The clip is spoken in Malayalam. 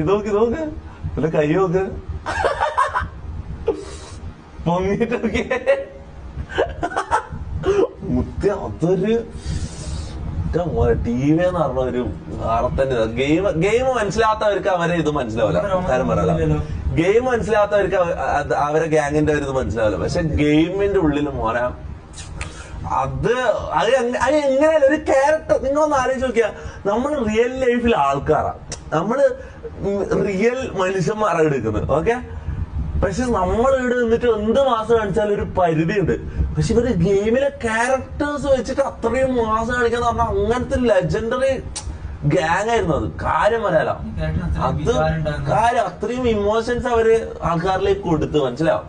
നോക്ക് നോക്ക് പിന്നെ കൈ നോക്ക് പൊങ്ങിട്ടൊക്കെ മുത്ത അതൊരു ടി വി എന്ന് പറഞ്ഞ ഒരു വാർത്തന്റെ ഗെയിം മനസ്സിലാത്തവർക്ക് അവരെ ഇത് മനസ്സിലാവില്ല. കാര്യം പറയാലോ, ഗെയിം മനസ്സിലാത്തവർക്ക് അവരെ ഗ്യാങ്ങിന്റെ ഒരു ഇത് മനസ്സിലാവില്ല. പക്ഷെ ഗെയിമിന്റെ ഉള്ളിൽ മോനെ അത് എങ്ങനെയല്ല ഒരു ക്യാരക്ടർ. നിങ്ങളൊന്ന് ആലോചിച്ച് നോക്കിയാ, നമ്മൾ റിയൽ ലൈഫിൽ ആൾക്കാരാണ്, നമ്മള് റിയൽ മനുഷ്യന്മാരാണ് എടുക്കുന്നത്. ഓക്കെ, പക്ഷെ നമ്മൾ ഇവിടെ നിന്നിട്ട് എന്ത് മാസം കാണിച്ചാലും ഒരു പരിധിയുണ്ട്. പക്ഷെ ഇവര് ഗെയിമിലെ ക്യാരക്ടേഴ്സ് വെച്ചിട്ട് അത്രയും മാസം കാണിക്കാന്ന് പറഞ്ഞാൽ അങ്ങനത്തെ ലെജൻഡറി ഗ്യാങ് ആയിരുന്നു അത്. കാര്യം പറയാലോ, അത് കാര്യം അത്രയും ഇമോഷൻസ് അവര് ആൾക്കാരിലേക്ക് കൊടുത്ത് മനസ്സിലാവും.